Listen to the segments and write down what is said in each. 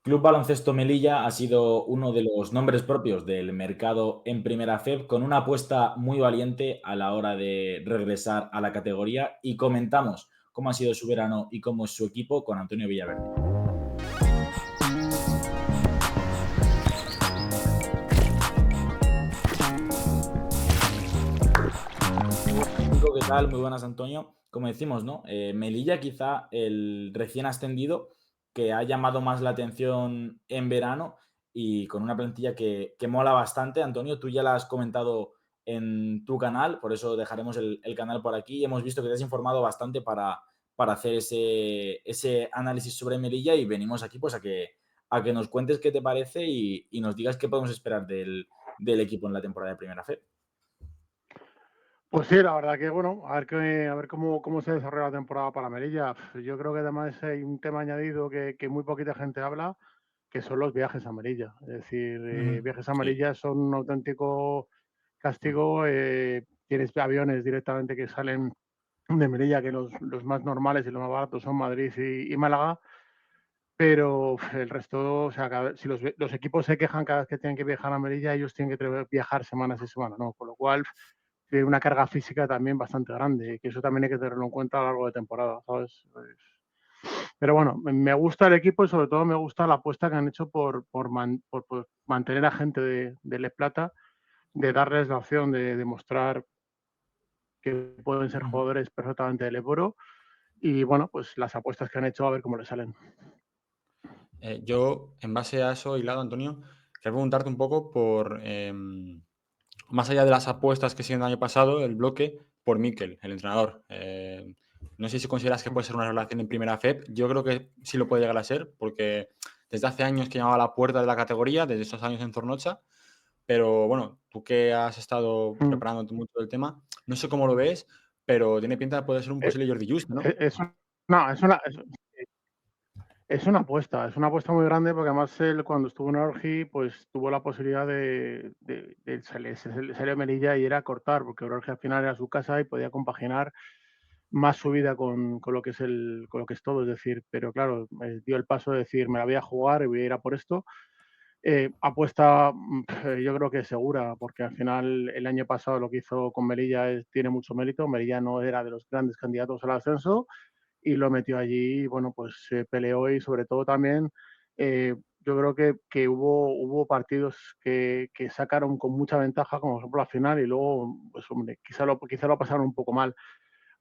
Club Baloncesto Melilla ha sido uno de los nombres propios del mercado en Primera FEB, con una apuesta muy valiente a la hora de regresar a la categoría, y comentamos cómo ha sido su verano y cómo es su equipo con Antonio Villaverde. Muy buenas, Nico, ¿qué tal? Muy buenas, Antonio. Como decimos, ¿no? Melilla, quizá el recién ascendido que ha llamado más la atención en verano y con una plantilla que mola bastante. Antonio, tú ya la has comentado en tu canal, por eso dejaremos el canal por aquí. Y hemos visto que te has informado bastante para hacer ese análisis sobre Melilla, y venimos aquí pues a que nos cuentes qué te parece y nos digas qué podemos esperar del equipo en la temporada de Primera Fe. Pues sí, la verdad que bueno, a ver cómo se desarrolla la temporada para Melilla. Yo creo que además hay un tema añadido que muy poquita gente habla, que son los viajes a Melilla. Es decir, Ujú. viajes a Sí. Melilla son un auténtico castigo. Tienes aviones directamente que salen de Melilla, que los más normales y los más baratos son Madrid y Málaga, pero el resto, o sea, si los equipos se quejan cada vez que tienen que viajar a Melilla, ellos tienen que viajar semanas y semanas, ¿no? Con lo cual tiene una carga física también bastante grande, que eso también hay que tenerlo en cuenta a lo largo de temporada, ¿sabes? Pero bueno, me gusta el equipo y sobre todo me gusta la apuesta que han hecho por mantener a gente de Le Plata, de darles la opción de demostrar que pueden ser Ujú. jugadores perfectamente del Eboro y bueno, pues las apuestas que han hecho a ver cómo les salen. Yo, en base a eso, hilado, Antonio, quería preguntarte un poco por, más allá de las apuestas que hicieron el año pasado, el bloque por Mikel, el entrenador. No sé si consideras que puede ser una relación en primera FEP. Yo creo que sí lo puede llegar a ser, porque desde hace años que llamaba a la puerta de la categoría, desde esos años en Zornocha. Pero bueno, tú que has estado Mm. preparándote mucho del tema, no sé cómo lo ves, pero tiene pinta de poder ser un Eh, posible Jordi Juste, ¿no? Es, no, es una apuesta muy grande porque además él cuando estuvo en Orgi pues tuvo la posibilidad de salir a Melilla y era cortar, porque Orgi al final era su casa y podía compaginar más su vida con lo que es con lo que es todo, es decir, pero claro, dio el paso de decir me la voy a jugar y voy a ir a por esto. Apuesta, yo creo que segura, porque al final el año pasado lo que hizo con Melilla tiene mucho mérito. Melilla no era de los grandes candidatos al ascenso y lo metió allí y bueno, pues se peleó y sobre todo también yo creo que hubo partidos que sacaron con mucha ventaja, como por ejemplo la final, y luego, pues hombre, quizá lo pasaron un poco mal.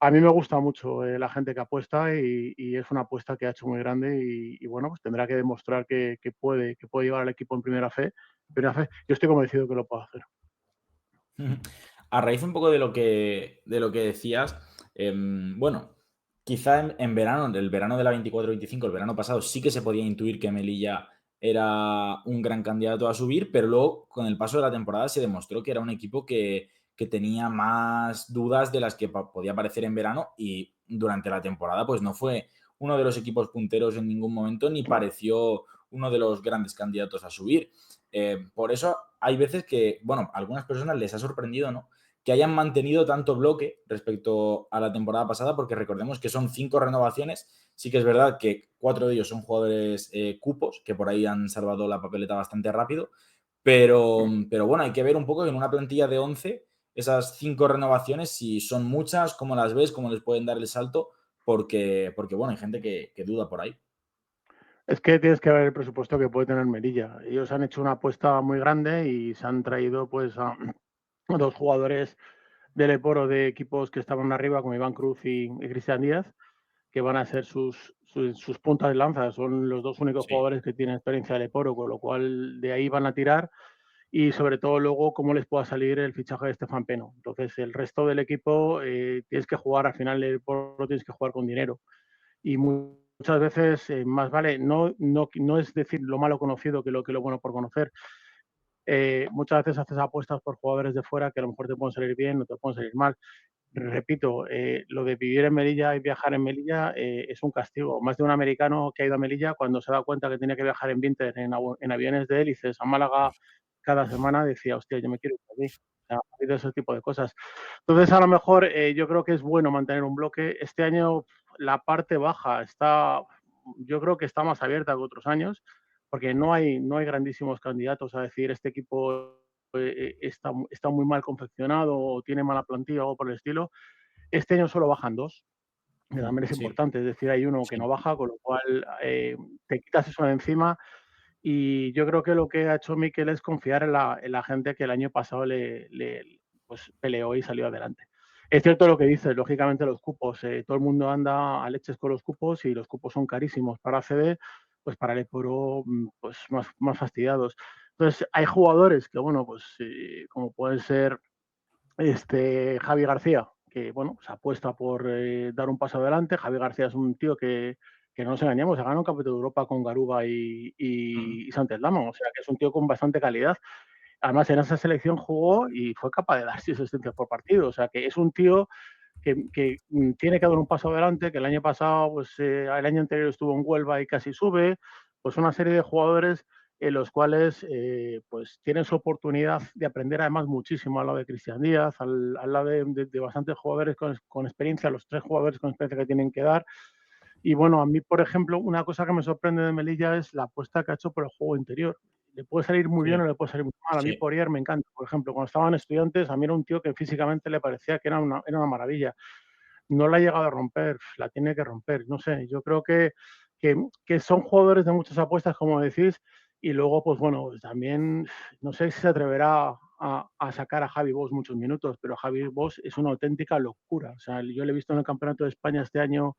A mí me gusta mucho la gente que apuesta y es una apuesta que ha hecho muy grande y bueno, pues tendrá que demostrar que puede llevar al equipo en primera fe. Primera fe. Yo estoy convencido que lo puede hacer. Ujú. A raíz un poco de lo que decías, bueno, quizá en verano, el verano de la 24-25, el verano pasado, sí que se podía intuir que Melilla era un gran candidato a subir, pero luego con el paso de la temporada se demostró que era un equipo que tenía más dudas de las que podía parecer en verano, y durante la temporada pues no fue uno de los equipos punteros en ningún momento, ni pareció uno de los grandes candidatos a subir. Por eso hay veces que, bueno, a algunas personas les ha sorprendido, ¿no?, que hayan mantenido tanto bloque respecto a la temporada pasada, porque recordemos que son 5 renovaciones. Sí que es verdad que 4 de ellos son jugadores cupos, que por ahí han salvado la papeleta bastante rápido, pero bueno, hay que ver un poco en una plantilla de 11 esas 5 renovaciones, si son muchas, cómo las ves, cómo les pueden dar el salto, porque bueno, hay gente que duda por ahí. Es que tienes que ver el presupuesto que puede tener Melilla. Ellos han hecho una apuesta muy grande y se han traído pues a dos jugadores del Eporo de equipos que estaban arriba, como Iván Cruz y Cristian Díaz, que van a ser sus puntas de lanza. Son los dos únicos Sí. jugadores que tienen experiencia del Eporo, con lo cual de ahí van a tirar y sobre todo luego cómo les pueda salir el fichaje de Estefan Peno. Entonces el resto del equipo tienes que jugar, al final el Eporo tienes que jugar con dinero y muchas veces más vale, no es decir lo malo conocido que lo bueno por conocer. Muchas veces haces apuestas por jugadores de fuera que a lo mejor te pueden salir bien o te pueden salir mal. Repito, lo de vivir en Melilla y viajar en Melilla es un castigo. Más de un americano que ha ido a Melilla, cuando se da cuenta que tenía que viajar en Vinter en aviones de hélices a Málaga cada semana, decía, hostia, yo me quiero ir allí. O sea, ha habido ese tipo de cosas. Entonces, a lo mejor yo creo que es bueno mantener un bloque. Este año la parte baja está, yo creo que está más abierta que otros años, porque no hay grandísimos candidatos a decir este equipo está muy mal confeccionado o tiene mala plantilla o algo por el estilo. Este año solo bajan 2, que también es Sí, importante, es decir, hay uno que no Sí. baja, con lo cual te quitas eso de encima. Y yo creo que lo que ha hecho Mikel es confiar en la gente que el año pasado pues, peleó y salió adelante. Es cierto lo que dices, lógicamente los cupos, todo el mundo anda a leches con los cupos y los cupos son carísimos para ACB, pues para el Eporo pues más fastidiados. Entonces hay jugadores que, bueno, pues como pueden ser Javi García, que bueno, se apuesta por dar un paso adelante. Javi García es un tío que no nos engañemos, ha ganado un campeonato de Europa con Garuba y Santeslama, o sea que es un tío con bastante calidad. Además, en esa selección jugó y fue capaz de dar 6 asistencias por partido, o sea que es un tío que tiene que dar un paso adelante, que el año pasado, pues el año anterior estuvo en Huelva y casi sube, pues una serie de jugadores en los cuales pues tienen su oportunidad de aprender además muchísimo al lado de Cristian Díaz, al lado de bastantes jugadores con experiencia, los 3 jugadores con experiencia que tienen que dar. Y bueno, a mí, por ejemplo, una cosa que me sorprende de Melilla es la apuesta que ha hecho por el juego interior. Le puede salir muy bien o le puede salir muy mal. A mí Sí. Poirier me encanta. Por ejemplo, cuando estaban estudiantes, a mí era un tío que físicamente le parecía que era una maravilla. No la ha llegado a romper, la tiene que romper. No sé, yo creo que son jugadores de muchas apuestas, como decís, y luego, pues bueno, también no sé si se atreverá a sacar a Javi Bosch muchos minutos, pero Javi Bosch es una auténtica locura. O sea, yo le he visto en el Campeonato de España este año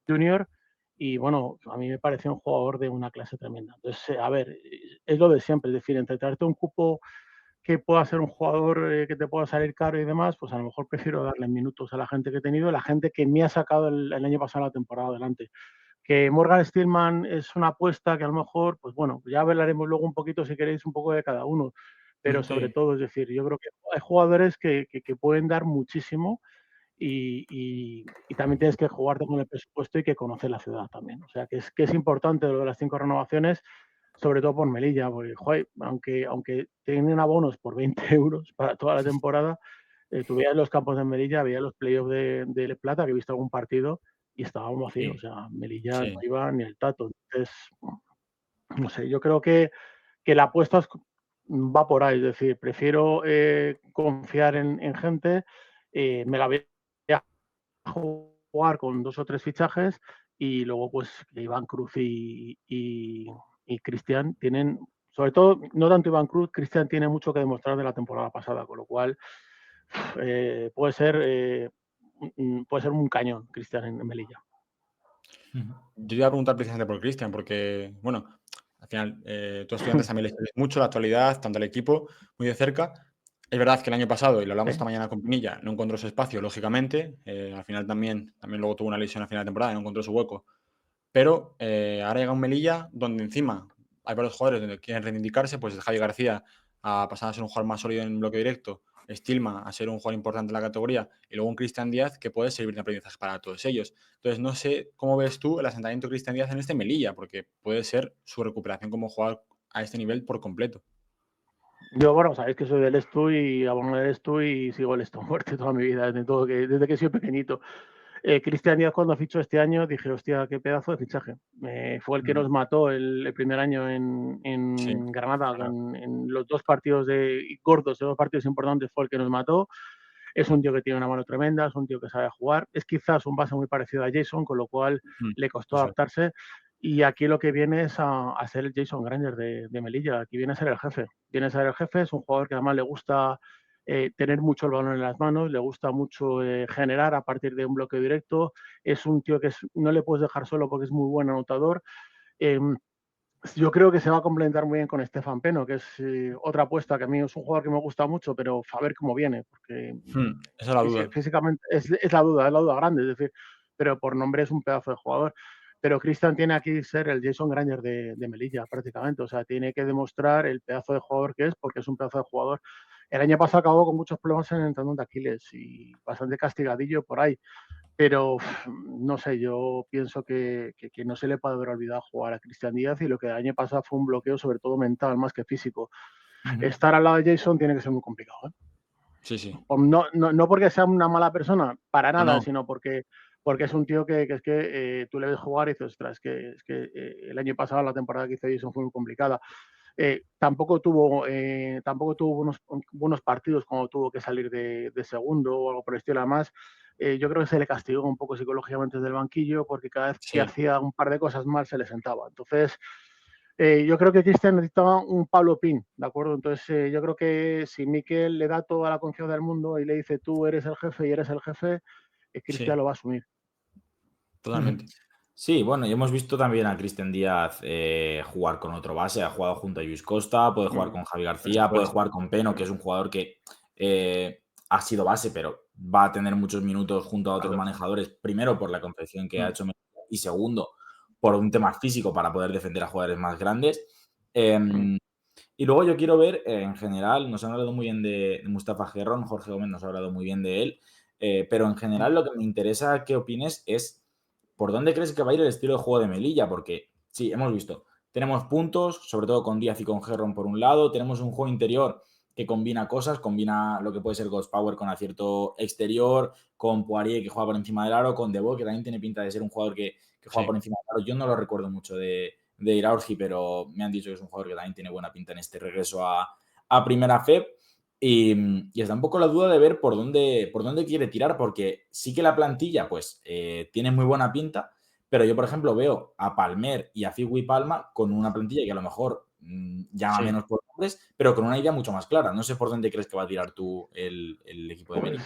junior y bueno, a mí me parece un jugador de una clase tremenda. Entonces, a ver, es lo de siempre, es decir, entre traerte un cupo que pueda ser un jugador que te pueda salir caro y demás, pues a lo mejor prefiero darle minutos a la gente que he tenido, la gente que me ha sacado el año pasado la temporada adelante. Que Morgan Stillman es una apuesta que a lo mejor, pues bueno, ya hablaremos luego un poquito, si queréis, un poco de cada uno, pero sobre Sí. todo, es decir, yo creo que hay jugadores que pueden dar muchísimo y también tienes que jugarte con el presupuesto y que conocer la ciudad también. O sea, que es importante lo de las 5 renovaciones, sobre todo por Melilla, porque joder, aunque tienen abonos por 20 euros para toda la temporada, tú veías los campos de Melilla, veías los playoffs de Plata, que he visto algún partido y estaban vacíos. O sí. sea, Melilla no Sí. iba ni el tato. Entonces, no sé, yo creo que la apuesta va por ahí. Es decir, prefiero confiar en gente, me la voy a jugar con 2 o 3 fichajes y luego pues Iván Cruz y Cristian tienen, sobre todo, no tanto Iván Cruz, Cristian tiene mucho que demostrar de la temporada pasada, con lo cual puede ser un cañón Cristian en Melilla. Yo te iba a preguntar precisamente por Cristian, porque, bueno, al final, tú a Estudiantes también le sigues mucho la actualidad, tanto al equipo, muy de cerca. Es verdad que el año pasado, y lo hablamos esta Sí. mañana con Pinilla, no encontró su espacio, lógicamente. Al final también luego tuvo una lesión al final de temporada y no encontró su hueco. Pero ahora llega un Melilla donde encima hay varios jugadores donde quieren reivindicarse, pues Javi García a pasar a ser un jugador más sólido en bloque directo, Stilma a ser un jugador importante en la categoría y luego un Cristian Díaz que puede servir de aprendizaje para todos ellos. Entonces, no sé cómo ves tú el asentamiento de Cristian Díaz en este Melilla, porque puede ser su recuperación como jugador a este nivel por completo. Yo, bueno, sabéis que soy del Estu y abono del Estu y sigo el Estu a muerte toda mi vida, desde que soy pequeñito. Cristian Díaz cuando fichó este año dije, hostia, qué pedazo de fichaje. Fue el que nos mató el primer año Sí, en Granada, claro. en los 2 partidos gordos, los 2 partidos importantes fue el que nos mató. Es un tío que tiene una mano tremenda, es un tío que sabe jugar. Es quizás un base muy parecido a Jason, con lo cual le costó Eso es. adaptarse. Y aquí lo que viene es a ser el Jason Granger de Melilla. Aquí viene a ser el jefe. Viene a ser el jefe, es un jugador que además le gusta tener mucho el balón en las manos, le gusta mucho generar a partir de un bloque directo. Es un tío que no le puedes dejar solo porque es muy buen anotador. Eh, yo creo que se va a complementar muy bien con Estefan Peno, que es otra apuesta que a mí es un jugador que me gusta mucho, pero a ver cómo viene, porque Esa es la duda. físicamente es la duda grande, es decir, pero por nombre es un pedazo de jugador. Pero Cristian tiene aquí ser el Jason Granger de Melilla, prácticamente. O sea, tiene que demostrar el pedazo de jugador que es, porque es un pedazo de jugador. El año pasado acabó con muchos problemas en el tendón de Aquiles y bastante castigadillo por ahí. Pero no sé, yo pienso que no se le puede haber olvidado jugar a Cristian Díaz y lo que el año pasado fue un bloqueo, sobre todo mental, más que físico. Estar al lado de Jason tiene que ser muy complicado, ¿eh? Sí, sí. No porque sea una mala persona, para No, nada, no. sino porque porque es un tío que es que tú le ves jugar y dices, ostras, es que el año pasado la temporada que hizo Edison fue muy complicada. Tampoco tuvo buenos partidos cuando tuvo que salir de segundo o algo por el estilo. Además, yo creo que se le castigó un poco psicológicamente desde el banquillo porque cada vez que Sí, hacía un par de cosas mal se le sentaba. Entonces, yo creo que Cristian necesitaba un Pablo Pin, ¿de acuerdo? Entonces, yo creo que si Mikel le da toda la confianza del mundo y le dice tú eres el jefe y eres el jefe, Cristian sí, lo va a asumir. totalmente. Sí, bueno, y hemos visto también a Cristian Díaz jugar con otro base, ha jugado junto a Luis Costa, puede jugar Mm. con Javi Por García, puede supuesto. jugar con Peno, que es un jugador que ha sido base, pero va a tener muchos minutos junto a otros Claro. manejadores, primero por la confección que ha Mm, hecho y segundo por un tema físico para poder defender a jugadores más grandes. Mm. Y luego yo quiero ver, en general, nos han hablado muy bien de Mustafa Gerrón, Jorge Gómez nos ha hablado muy bien de él, pero en general lo que me interesa que opines es por dónde crees que va a ir el estilo de juego de Melilla, porque sí, hemos visto, tenemos puntos, sobre todo con Díaz y con Gerrón por un lado, tenemos un juego interior que combina cosas, combina lo que puede ser Ghost Power con acierto exterior, con Poirier que juega por encima del aro, con Debo que también tiene pinta de ser un jugador que juega por sí, encima del aro. Yo no lo recuerdo mucho de Iraurgi, pero me han dicho que es un jugador que también tiene buena pinta en este regreso a Primera FEP. Y está un poco la duda de ver por dónde quiere tirar, porque sí que la plantilla pues tiene muy buena pinta, pero yo, por ejemplo, veo a Palmer y a Figui Palma con una plantilla que a lo mejor llama sí. menos por nombres, pero con una idea mucho más clara. No sé por dónde crees que va a tirar tú el equipo de Pues Melilla.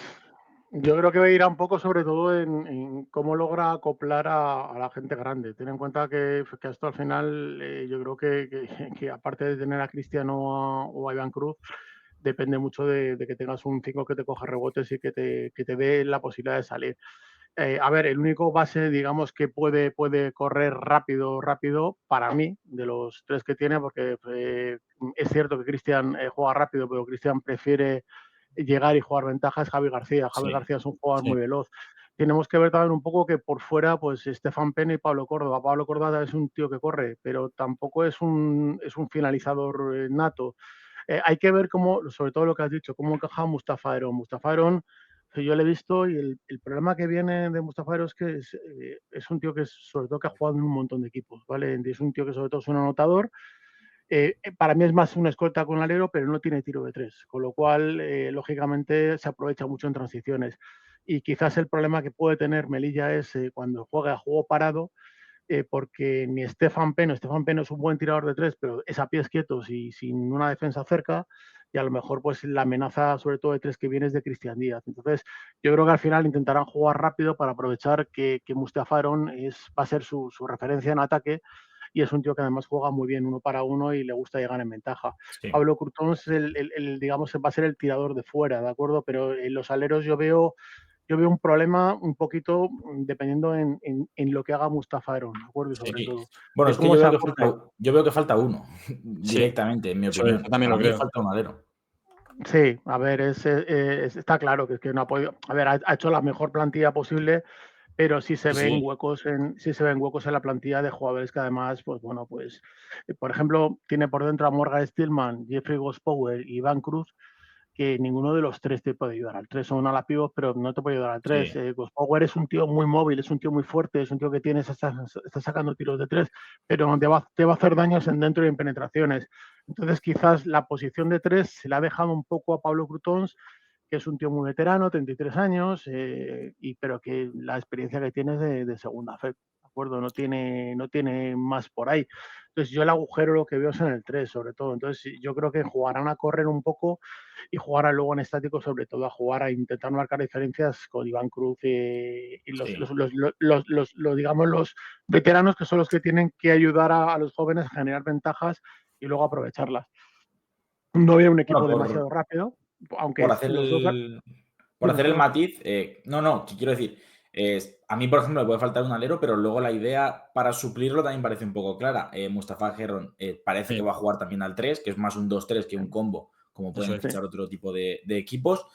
yo creo que irá un poco sobre todo en cómo logra acoplar a la gente grande. Ten en cuenta que esto al final, yo creo que aparte de tener a Cristiano o a Iván Cruz, depende mucho de que tengas un 5 que te coja rebotes y que te dé la posibilidad de salir. A ver, el único base, digamos, que puede correr rápido, rápido, para mí, de los tres que tiene, porque es cierto que Cristian juega rápido, pero Cristian prefiere llegar y jugar ventajas. Javi García. Javi Sí, García es un jugador Sí, muy veloz. Tenemos que ver también un poco que por fuera, pues Estefan Pena y Pablo Córdoba. Pablo Córdoba es un tío que corre, pero tampoco es un finalizador nato. Hay que ver cómo, sobre todo lo que has dicho, cómo encaja Mustafa Aron. Mustafa Aron, yo lo he visto y el problema que viene de Mustafa Aron es que es un tío que sobre todo que ha jugado en un montón de equipos, ¿vale? Es un tío que sobre todo es un anotador. Para mí es más una escolta con alero, pero no tiene tiro de tres, con lo cual, lógicamente, se aprovecha mucho en transiciones. Y quizás el problema que puede tener Melilla es cuando juega a juego parado, porque ni Estefan Peno es un buen tirador de tres, pero es a pies quietos y sin una defensa cerca, y a lo mejor pues la amenaza sobre todo de tres que viene es de Cristian Díaz. Entonces, yo creo que al final intentarán jugar rápido para aprovechar que Mustafa Aron va a ser su referencia en ataque y es un tío que además juega muy bien uno para uno y le gusta llegar en ventaja. sí. Pablo Curtón es digamos, va a ser el tirador de fuera, ¿de acuerdo? Pero en los aleros yo veo un problema un poquito dependiendo en lo que haga Mustafa Aron, ¿de acuerdo? Y sobre Sí. todo, Bueno, de es que cómo se acople. yo veo que falta uno, sí, directamente, en mi eso es, yo opinión. también Para lo mí creo. falta un alero. Sí, a ver, está claro que no ha podido. A ver, ha hecho la mejor plantilla posible, pero Sí, sí, sí se ven huecos en la plantilla de jugadores que además, pues bueno, pues, por ejemplo, tiene por dentro a Morgan Stillman, Jeffrey Gospower y Iván Cruz, que ninguno de los tres te puede ayudar al 3. Son ala pivot, pero no te puede ayudar al 3. Sí. Power es un tío muy móvil, es un tío muy fuerte, es un tío que está sacando tiros de 3, pero te va a hacer daños en dentro y en penetraciones. Entonces, quizás la posición de 3 se la ha dejado un poco a Pablo Crutons, que es un tío muy veterano, 33 años, pero que la experiencia que tiene es de segunda fe. ¿De acuerdo? No tiene más por ahí. Entonces, yo el agujero lo que veo es en el 3, sobre todo. Entonces, yo creo que jugarán a correr un poco y jugar a luego en estático, sobre todo a jugar a intentar marcar diferencias con Iván Cruz y Sí. digamos, los veteranos que son los que tienen que ayudar a los jóvenes a generar ventajas y luego aprovecharlas. No veo un Bueno, equipo demasiado rápido, por aunque hacer los dos... por Dime, hacer el perdón. matiz, no, que quiero decir, a mí, por ejemplo, me puede faltar un alero, pero luego la idea para suplirlo también parece un poco clara. Mustafa Gerrón parece que sí, va a jugar también al 3, que es más un 2-3 que un combo, como eso pueden es. Sí, fichar otro tipo de equipos.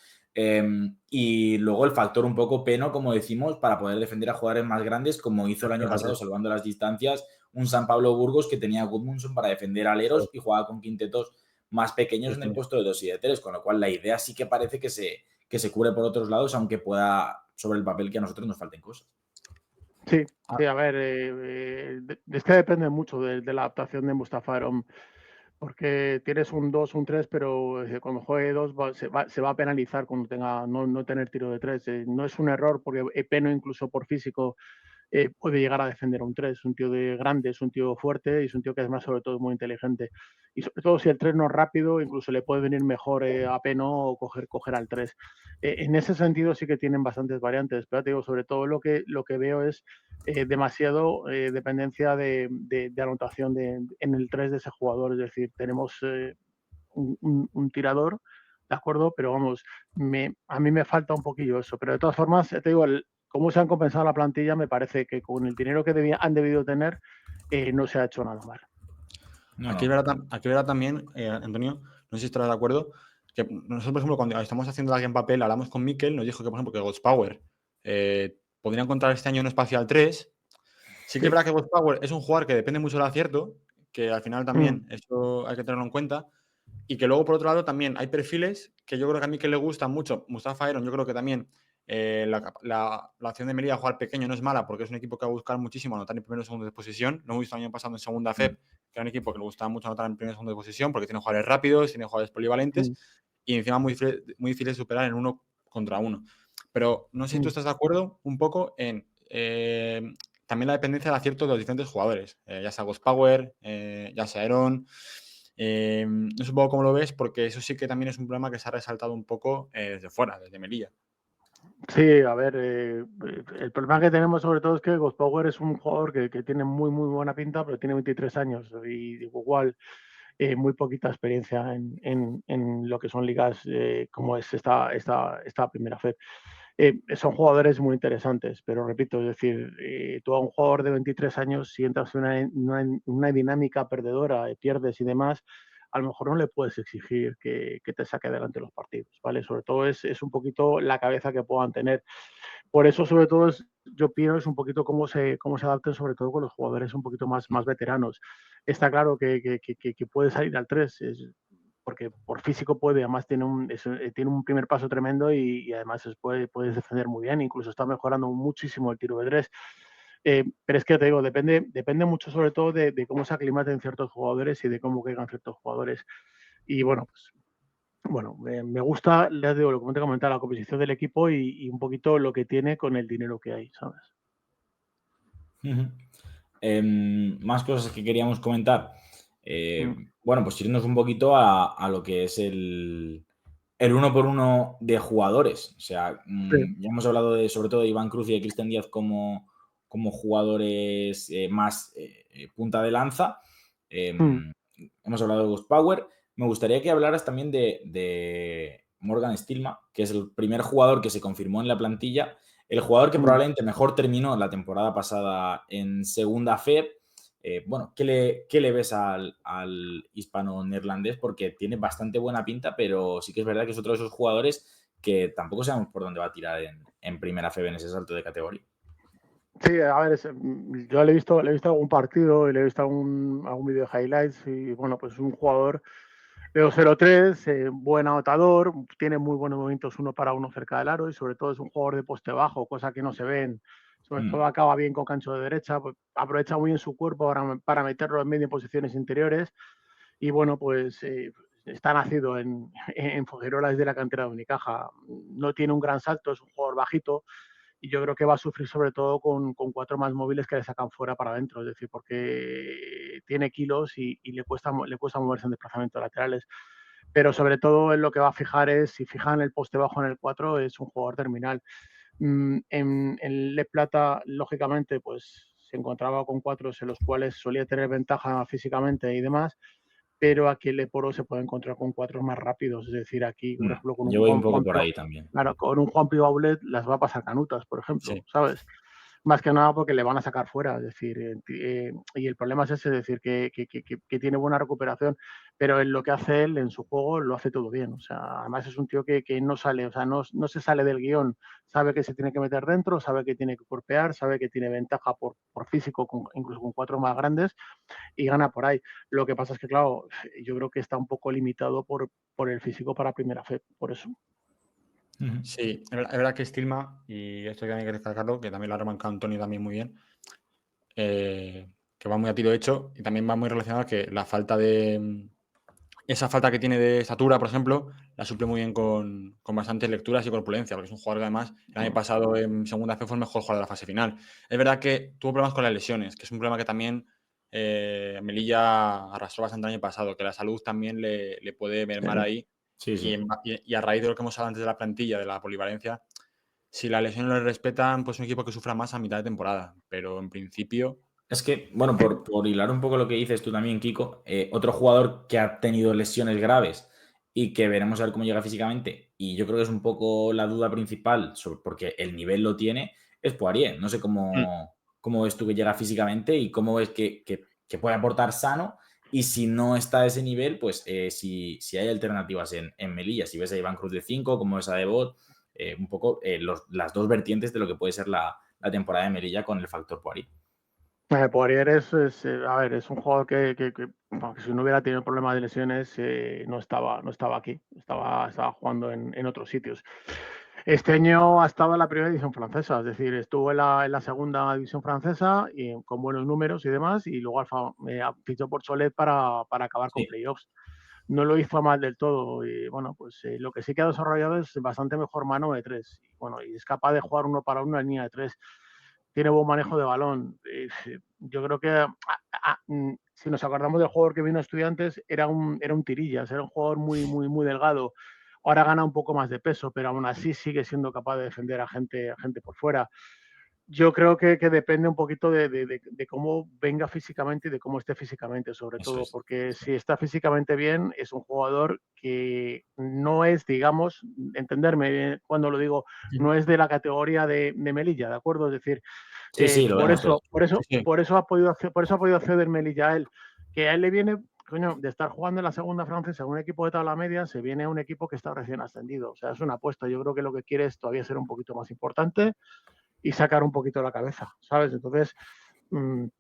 Y luego el factor un poco Peno, como decimos, para poder defender a jugadores más grandes, como hizo el año pasado, Efectivamente, salvando las distancias, un San Pablo Burgos que tenía a Gudmundsson para defender eso aleros es, y jugaba con quintetos más pequeños sí, en el sí. puesto de 2 y de 3, con lo cual la idea sí que parece que se cubre por otros lados, aunque pueda sobre el papel que a nosotros nos falten cosas. Sí, Ah, sí, a ver, es que depende mucho de la adaptación de Mustafa Arom, porque tienes un 2 un 3 pero cuando juegue 2 se va a penalizar cuando tenga no tener tiro de 3. No es un error, porque Peno, incluso por físico, puede llegar a defender un 3. Es un tío de grande, es un tío fuerte y es un tío que además sobre todo es muy inteligente. Y sobre todo si el 3 no es rápido, incluso le puede venir mejor a Peno o coger al 3. En ese sentido sí que tienen bastantes variantes, pero te digo, sobre todo lo que veo es demasiado dependencia de anotación en el 3 de ese jugador. Es decir, tenemos un tirador, ¿de acuerdo? Pero vamos, a mí me falta un poquillo eso. Pero de todas formas, te digo, cómo se han compensado la plantilla, me parece que con el dinero que han debido tener, no se ha hecho nada mal. no, Aquí no. verá también, Antonio, no sé si estarás de acuerdo, que nosotros, por ejemplo, cuando estamos haciendo la en papel, hablamos con Mikel, nos dijo que, por ejemplo, que Ghost Power podría encontrar este año un espacio al 3. Sí que es Sí. verdad que Ghost Power es un jugador que depende mucho del acierto, que al final Mm. también eso hay que tenerlo en cuenta. Y que luego, por otro lado, también hay perfiles que yo creo que a mí que le gustan mucho. Mustafa Iron, yo creo que también la opción de Melilla a jugar pequeño no es mala, porque es un equipo que va a buscar muchísimo anotar en primero y segundo de posición. Lo hemos visto el año pasado en segunda FEP, Mm. que era un equipo que le gustaba mucho anotar en primero y segundo de posición, porque tiene jugadores rápidos, tiene jugadores polivalentes Mm. y encima muy difícil de superar en 1 contra 1. Pero no sé si tú Mm. estás de acuerdo un poco en también la dependencia del acierto de los diferentes jugadores, ya sea Ghost Power, ya sea Iron. No sé un poco cómo lo ves, porque eso sí que también es un problema que se ha resaltado un poco desde fuera, desde Melilla. Sí, a ver, el problema que tenemos sobre todo es que Ghost Power es un jugador que tiene muy buena pinta, pero tiene 23 años y igual muy poquita experiencia en lo que son ligas como es esta primera FED. Son jugadores muy interesantes, pero repito, es decir, tú a un jugador de 23 años, si entras en una dinámica perdedora, pierdes y demás, a lo mejor no le puedes exigir que te saque adelante los partidos, ¿vale? Sobre todo es un poquito la cabeza que puedan tener. Por eso, sobre todo, yo pienso es un poquito cómo se adapten, sobre todo con los jugadores un poquito más veteranos. Está claro que puede salir al 3, porque por físico puede, además tiene un primer paso tremendo y además puedes defender muy bien, incluso está mejorando muchísimo el tiro de 3. Pero es que te digo, depende mucho sobre todo de cómo se aclimaten ciertos jugadores y de cómo caigan ciertos jugadores. Y bueno, pues bueno, me gusta, les digo, lo que te comentaba, la composición del equipo y un poquito lo que tiene con el dinero que hay, ¿sabes? Ujú. Más cosas que queríamos comentar. Mm. Bueno, pues irnos un poquito a lo que es el uno por uno de jugadores. O sea, Sí. ya hemos hablado sobre todo de Iván Cruz y de Cristian Díaz como jugadores más punta de lanza. Mm. Hemos hablado de Ghost Power. Me gustaría que hablaras también de Morgan Stilma, que es el primer jugador que se confirmó en la plantilla, el jugador que Mm. probablemente mejor terminó la temporada pasada en segunda FED. Bueno, ¿qué le ves al hispano-neerlandés? Porque tiene bastante buena pinta, pero sí que es verdad que es otro de esos jugadores que tampoco sabemos por dónde va a tirar en primera FEB en ese salto de categoría. Sí, a ver, yo le he visto algún partido y le he visto algún vídeo de highlights y bueno, pues es un jugador de 2-0-3, buen anotador, tiene muy buenos movimientos uno para uno cerca del aro y sobre todo es un jugador de poste bajo, cosa que no se ven. Sobre todo acaba bien con cancho de derecha, pues aprovecha muy bien su cuerpo para meterlo en medio en posiciones interiores y bueno, pues está nacido en Fuengirola, de la cantera de Unicaja. No tiene un gran salto, es un jugador bajito y yo creo que va a sufrir sobre todo con cuatro más móviles que le sacan fuera para adentro, es decir, porque tiene kilos y le cuesta moverse en desplazamientos laterales. Pero sobre todo en lo que va a fijar es, si fijan el poste bajo en el 4, es un jugador terminal. En Le Plata, lógicamente, pues se encontraba con cuatros en los cuales solía tener ventaja físicamente y demás, pero aquí el Leporo se puede encontrar con cuatro más rápidos. Es decir, aquí, por ejemplo, con un Yo voy un poco por ahí también. Claro, con un Juan Pibaulet las va a pasar canutas, por ejemplo, Sí. ¿sabes? Más que nada porque le van a sacar fuera, es decir, y el problema es ese, es decir, que tiene buena recuperación, pero en lo que hace él, en su juego, lo hace todo bien. O sea, además es un tío que no sale, o sea, no se sale del guión, sabe que se tiene que meter dentro, sabe que tiene que golpear, sabe que tiene ventaja por físico, incluso con cuatro más grandes, y gana por ahí. Lo que pasa es que, claro, yo creo que está un poco limitado por el físico para primera fe, por eso. Sí, es verdad que Stilma, y esto también hay que destacarlo, que también lo ha remarcado Antonio también muy bien, que va muy a tiro hecho y también va muy relacionado a que la falta de... Esa falta que tiene de estatura, por ejemplo, la suple muy bien con bastantes lecturas y corpulencia, porque es un jugador que además el año pasado en segunda fase fue el mejor jugador de la fase final. Es verdad que tuvo problemas con las lesiones, que es un problema que también Melilla arrastró bastante el año pasado, que la salud también le puede mermar ahí. Sí, sí. Y a raíz de lo que hemos hablado antes de la plantilla, de la polivalencia, si las lesiones no le respetan, pues un equipo que sufra más a mitad de temporada. Pero en principio, Es que, bueno, por hilar un poco lo que dices tú también, Kiko, otro jugador que ha tenido lesiones graves y que veremos a ver cómo llega físicamente, y yo creo que es un poco la duda principal, porque el nivel lo tiene, es Poirier. No sé cómo ves tú que llega físicamente y cómo ves que puede aportar sano, y si no está a ese nivel, pues si hay alternativas en Melilla, si ves a Iván Cruz de 5, como ves a Devot, un poco las dos vertientes de lo que puede ser la temporada de Melilla con el factor Poirier. Poirier a ver, es un jugador bueno, que si no hubiera tenido problemas de lesiones no estaba aquí, estaba jugando en otros sitios. Este año ha estado en la primera división francesa, es decir, estuvo en la segunda división francesa y con buenos números y demás, y luego fichó por Cholet para acabar con Sí. playoffs. No lo hizo mal del todo y bueno, pues lo que sí que ha desarrollado es bastante mejor mano de tres. Y, bueno, y es capaz de jugar uno para uno en línea de tres. Tiene buen manejo de balón. Yo creo que si nos acordamos del jugador que vino a Estudiantes, era un tirillas, era un jugador muy delgado. Ahora gana un poco más de peso, pero aún así sigue siendo capaz de defender a gente por fuera. Yo creo que depende un poquito de cómo venga físicamente y de cómo esté físicamente, sobre Eso todo, es. porque si está físicamente bien, es un jugador que no es, digamos, entenderme cuando lo digo, no es de la categoría de Melilla, ¿de acuerdo? Es decir, Sí, lo vemos todos. sí. por eso ha podido acceder Melilla a él, que a él le viene, coño, de estar jugando en la segunda francesa, un equipo de tabla media, se viene a un equipo que está recién ascendido. O sea, es una apuesta. Yo creo que lo que quiere es todavía ser un poquito más importante y sacar un poquito la cabeza, ¿sabes? Entonces, tiene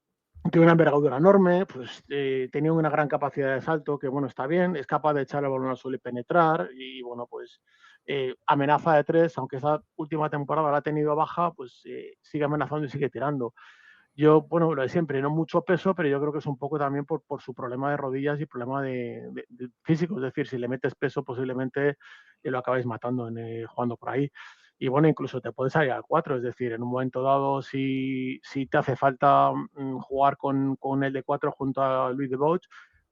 una envergadura enorme, pues tenía una gran capacidad de salto, que bueno, está bien, es capaz de echar el balón al suelo y penetrar, y bueno, pues amenaza de tres, aunque esa última temporada la ha tenido baja, pues sigue amenazando y sigue tirando. Yo, bueno, lo de siempre, no mucho peso, pero yo creo que es un poco también por su problema de rodillas y problema de físico. Es decir, si le metes peso, posiblemente lo acabáis matando jugando por ahí. Y bueno, incluso te puedes salir al 4. Es decir, en un momento dado, si te hace falta jugar con el de 4 junto a Luis de Boch,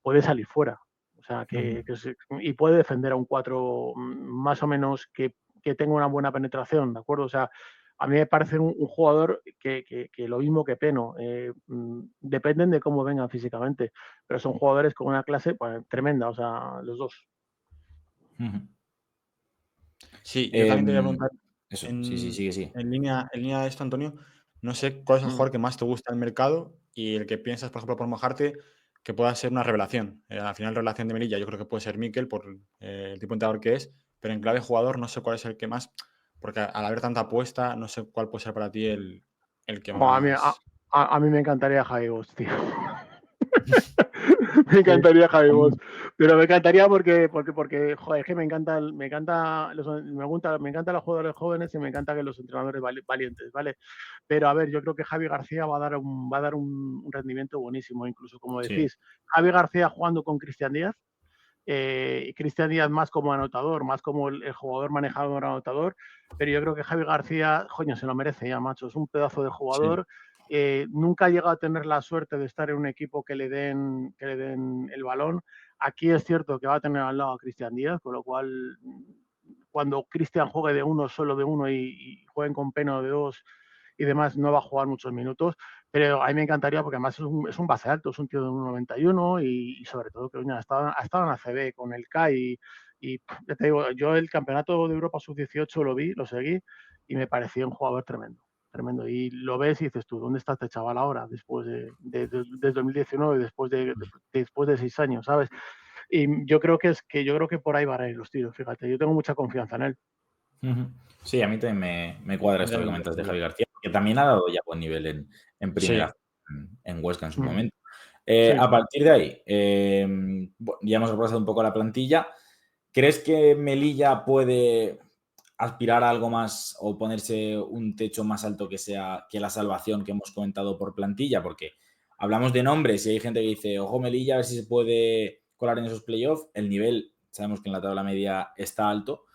puede salir fuera. O sea, y puede defender a un 4 más o menos que tenga una buena penetración, ¿de acuerdo? O sea, a mí me parece un jugador que lo mismo que Peno, dependen de cómo vengan físicamente, pero son jugadores con una clase pues, tremenda, o sea, los dos. Sí, yo también te voy a preguntar, Eso, sí, en, sí. en línea de esto, Antonio, no sé cuál es el jugador que más te gusta del mercado y el que piensas, por ejemplo, por mojarte, que pueda ser una revelación. Al final, revelación de Melilla, yo creo que puede ser Mikel por el tipo de entrenador que es, pero en clave jugador no sé cuál es el que más, porque al haber tanta apuesta, no sé cuál puede ser para ti el que Jo, más... a mí me encantaría Javi Bosch, tío. Me encantaría Javi Bosch, pero me encantaría porque joder, es que me encanta los jugadores jóvenes y me encanta que los entrenadores valientes, ¿vale? Pero a ver, yo creo que Javi García va a dar un rendimiento buenísimo, incluso como Sí. decís, Javi García jugando con Cristian Díaz, Cristian Díaz más como anotador, más como el jugador manejador anotador, pero yo creo que Javi García, coño, se lo merece ya, macho, es un pedazo de jugador. Nunca ha llegado a tener la suerte de estar en un equipo que le den el balón. Aquí es cierto que va a tener al lado a Cristian Díaz, con lo cual cuando Cristian juegue de uno, solo de uno y jueguen con Peno de dos y demás, no va a jugar muchos minutos, pero a mí me encantaría porque además es un base alto, es un tío de 1,91 y sobre todo que ha estado en la CB con el CAI y ya te digo, yo el campeonato de Europa sub-18 lo vi, lo seguí y me pareció un jugador tremendo. Tremendo. Y lo ves y dices tú, ¿dónde está este chaval ahora? Después de 2019, después de 6 años, ¿sabes? Y yo creo que por ahí van a ir los tiros, fíjate. Yo tengo mucha confianza en él. Sí, a mí también me cuadra esto que comentas de Javi García, que también ha dado ya buen nivel en primera Sí, en Huesca en su momento. Sí. A partir de ahí, ya hemos repasado un poco la plantilla. ¿Crees que Melilla puede aspirar a algo más o ponerse un techo más alto que sea que la salvación que hemos comentado por plantilla? Porque hablamos de nombres y hay gente que dice, ojo Melilla, a ver si se puede colar en esos playoffs. El nivel, sabemos que en la tabla media está alto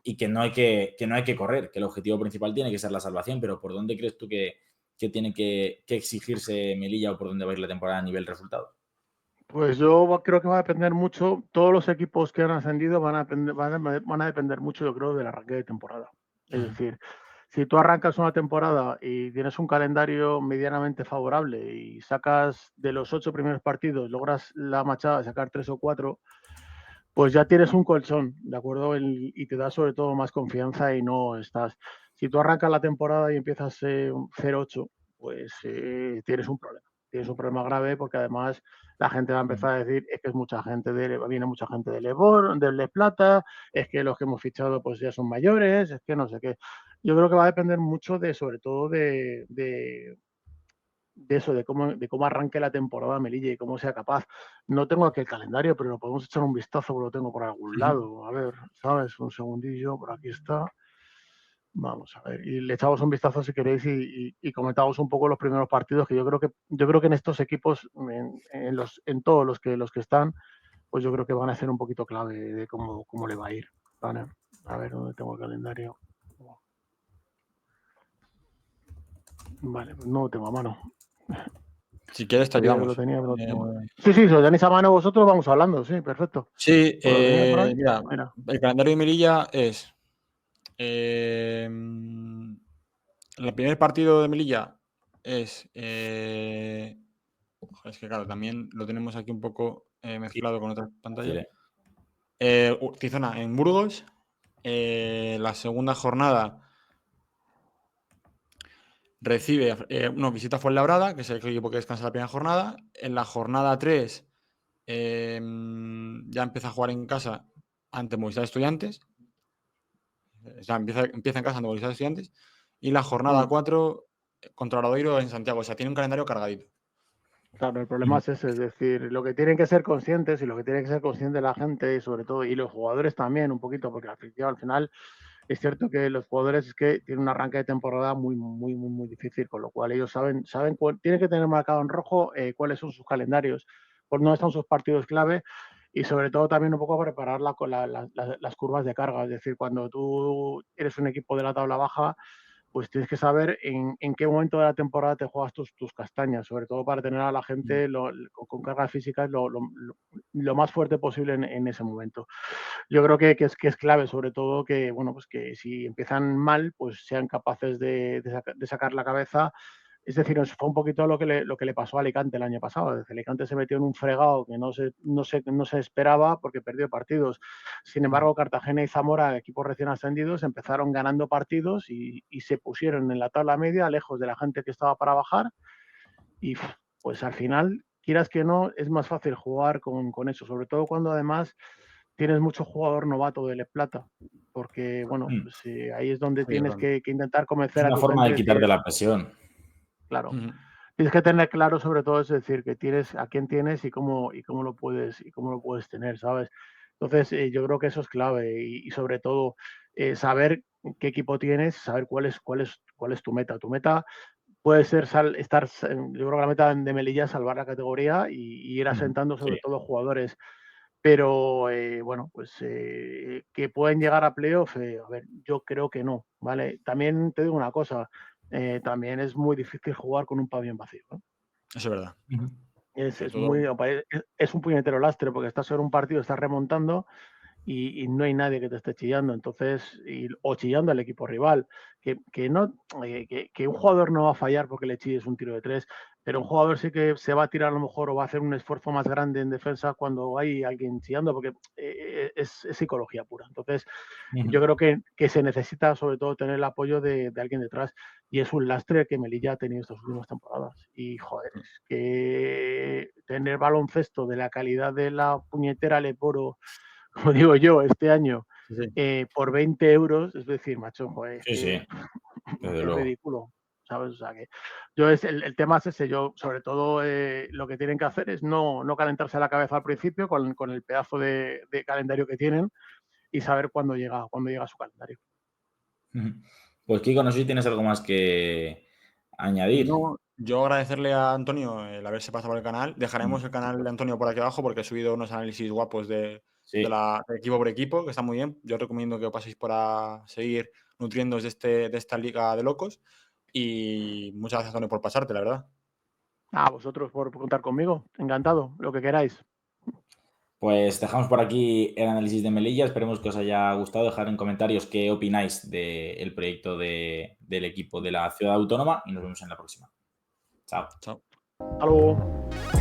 y que no hay que correr, que el objetivo principal tiene que ser la salvación, pero ¿por dónde crees tú que tiene que exigirse Melilla o por dónde va a ir la temporada a nivel resultado? Pues yo creo que va a depender mucho, todos los equipos que han ascendido van a depender mucho, yo creo, del arranque de temporada. Es decir, si tú arrancas una temporada y tienes un calendario medianamente favorable y sacas de los 8 primeros partidos, logras la machada de sacar 3 o 4, pues ya tienes un colchón, ¿de acuerdo? Y te da sobre todo más confianza y no estás. Si tú arrancas la temporada y empiezas 0-8, pues tienes un problema. Tienes un problema grave porque además la gente va a empezar a decir es que es mucha gente viene mucha gente de del Les Plata, es que los que hemos fichado pues ya son mayores, es que no sé qué. Yo creo que va a depender mucho sobre todo de eso, de cómo arranque la temporada Melilla y cómo sea capaz. No tengo aquí el calendario, pero lo podemos echar un vistazo, porque lo tengo por algún lado. A ver, ¿sabes? Un segundillo, por aquí está. Vamos a ver, y le echamos un vistazo si queréis y comentamos un poco los primeros partidos, que yo creo que en estos equipos, en todos los que están, pues yo creo que van a ser un poquito clave de cómo le va a ir. Vale. A ver, ¿dónde tengo el calendario? Vale, pues no lo tengo a mano. Si quieres, te ayudamos. Sí, si lo tenéis a mano vosotros, vamos hablando, sí, perfecto. Sí, Pues lo tenía por ahí. mira, Mira. el calendario de Melilla es el primer partido de Melilla es es que claro, también lo tenemos aquí un poco mezclado con otras pantallas. Tizona en Burgos. La segunda jornada recibe, visita Fuenlabrada, que es el equipo que descansa la primera jornada. En la jornada 3 ya empieza a jugar en casa ante Movistar Estudiantes. O sea, empieza en casa ante Movistar Estudiantes. Y la jornada 4 contra Obradoiro en Santiago. O sea, tiene un calendario cargadito. Claro, el problema es ese, es decir, lo que tienen que ser conscientes y lo que tiene que ser consciente la gente y sobre todo, y los jugadores también un poquito, porque la afición al final es cierto que los jugadores es que tienen un arranque de temporada muy, muy, muy, muy difícil, con lo cual ellos tienen que tener marcado en rojo cuáles son sus calendarios, por dónde están sus partidos clave y sobre todo también un poco preparar las curvas de carga, es decir, cuando tú eres un equipo de la tabla baja, pues tienes que saber en qué momento de la temporada te juegas tus castañas, sobre todo para tener a la gente con cargas físicas lo más fuerte posible en ese momento. Yo creo que es clave, sobre todo, que bueno, pues que si empiezan mal, pues sean capaces de sacar la cabeza. Es decir, fue un poquito lo que le pasó a Alicante el año pasado. Desde Alicante se metió en un fregado que no se esperaba porque perdió partidos. Sin embargo, Cartagena y Zamora, equipos recién ascendidos, empezaron ganando partidos y se pusieron en la tabla media, lejos de la gente que estaba para bajar. Y pues al final, quieras que no, es más fácil jugar con eso, sobre todo cuando además tienes mucho jugador novato de Les Plata, porque bueno, pues, ahí es donde tienes que intentar convencer Es a una tu forma gente. de quitarte la presión. Claro. Tienes que tener claro sobre todo, es decir, que tienes a quién tienes y cómo lo puedes tener, ¿sabes? Entonces, yo creo que eso es clave y sobre todo saber qué equipo tienes, saber cuál es tu meta. Tu meta puede ser yo creo que la meta de Melilla es salvar la categoría y ir asentando sobre todo jugadores. Pero bueno, pues que pueden llegar a playoff, a ver, yo creo que no, ¿vale? También te digo una cosa, también es muy difícil jugar con un pabellón vacío, ¿no? Eso es verdad. Es un puñetero lastre porque estás en un partido, estás remontando y no hay nadie que te esté chillando, entonces, o chillando al equipo rival, que un jugador no va a fallar porque le chilles un tiro de 3, pero un jugador sí que se va a tirar a lo mejor o va a hacer un esfuerzo más grande en defensa cuando hay alguien chillando, porque es psicología pura. Entonces, yo creo que se necesita sobre todo tener el apoyo de alguien detrás y es un lastre que Melilla ha tenido estas últimas temporadas. Y joder, es que tener baloncesto de la calidad de la puñetera Leporo, como digo yo, este año, por 20 euros, es decir, macho, joder, es ridículo, ¿sabes? O sea que el tema es ese, yo sobre todo lo que tienen que hacer es no calentarse la cabeza al principio con el pedazo de calendario que tienen y saber cuándo llega su calendario. Pues Kiko, no sé si tienes algo más que añadir. No, yo agradecerle a Antonio el haberse pasado por el canal. Dejaremos el canal de Antonio por aquí abajo porque he subido unos análisis guapos de Sí. de equipo por equipo, que está muy bien. Yo recomiendo que os paséis para seguir nutriéndoos de esta liga de locos. Y muchas gracias, Antonio, por pasarte, la verdad. A vosotros por contar conmigo. Encantado, lo que queráis. Pues dejamos por aquí el análisis de Melilla. Esperemos que os haya gustado. Dejar en comentarios qué opináis del proyecto del equipo de la ciudad autónoma y nos vemos en la próxima. Chao. Chao. Hasta luego.